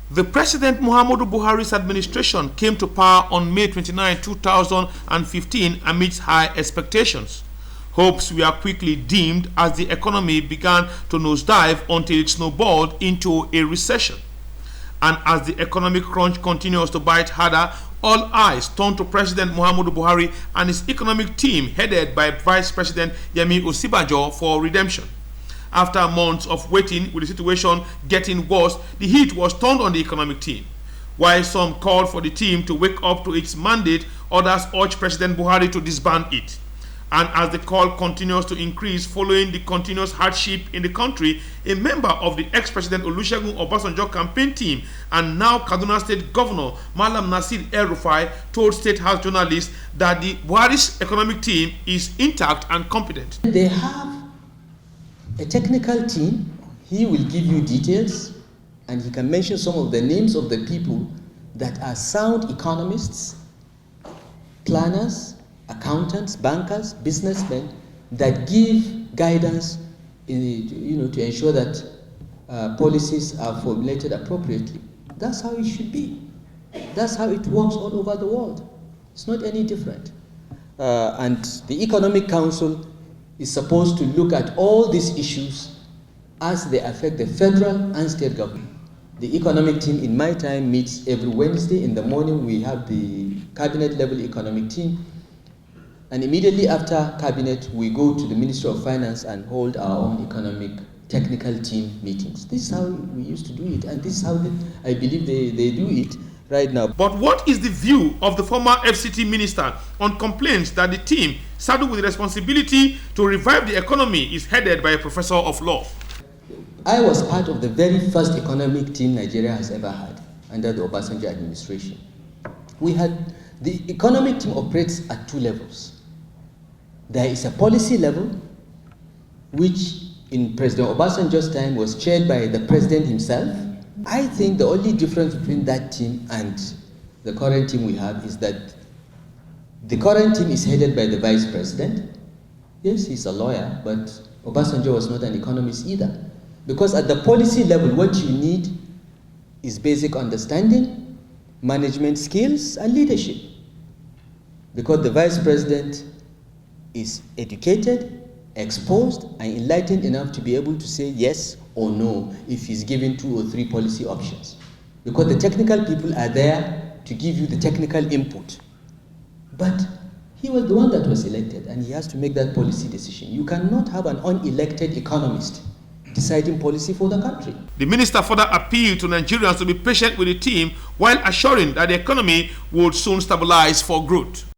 The President Muhammadu Buhari's administration came to power on May 29, 2015 amidst high expectations. Hopes were quickly dimmed as the economy began to nosedive until it snowballed into a recession. And as the economic crunch continues to bite harder, all eyes turn to President Muhammadu Buhari and his economic team headed by Vice President Yemi Osinbajo for redemption. After months of waiting, with the situation getting worse, the heat was turned on the economic team. While some called for the team to wake up to its mandate, others urged President Buhari to disband it. And as the call continues to increase following the continuous hardship in the country, a member of the ex-President Olusegun Obasanjo campaign team and now Kaduna State Governor MALAM NASIR El-Rufai told State House journalists that the BUHARI'S economic team is intact and competent. They have a technical team. He will give you details and he can mention some of the names of the people that are sound economists, planners, accountants, bankers, businessmen that give guidance to ensure that policies are formulated appropriately. That's how it should be. That's how it works all over the world. It's not any different. And the Economic Council is supposed to look at all these issues as they affect the federal and state government. The economic team in my time meets every Wednesday in the morning. We have the cabinet level economic team. And immediately after cabinet, we go to the Ministry of Finance and hold our own economic technical team meetings. This is how we used to do it, and this is how I believe they do it right now. But what is the view of the former FCT minister on complaints that the team saddled with the responsibility to revive the economy is headed by a professor of law? I was part of the very first economic team Nigeria has ever had under the Obasanjo administration. The economic team operates at two levels. There is a policy level, which in President Obasanjo's time was chaired by the president himself. I think the only difference between that team and the current team we have is that the current team is headed by the vice president. Yes, he's a lawyer, but Obasanjo was not an economist either. Because at the policy level, what you need is basic understanding, management skills, and leadership. Because the vice president is educated, exposed, and enlightened enough to be able to say yes or no if he's given 2 or 3 policy options. Because the technical people are there to give you the technical input. But he was the one that was elected, and he has to make that policy decision. You cannot have an unelected economist deciding policy for the country. The minister further appealed to Nigerians to be patient with the team while assuring that the economy would soon stabilize for growth.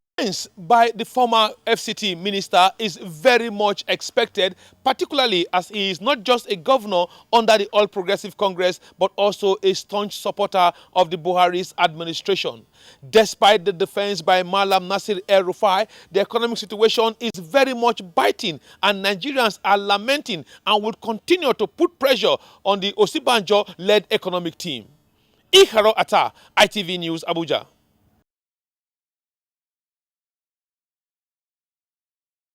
By the former FCT minister is very much expected, particularly as he is not just a governor under the All Progressive Congress, but also a staunch supporter of the Buhari's administration. Despite the defense by MALAM NASIR El-Rufai, the economic situation is very much biting, and Nigerians are lamenting and will continue to put pressure on the Osinbajo-led economic team. Iharo Ata, ITV News, Abuja.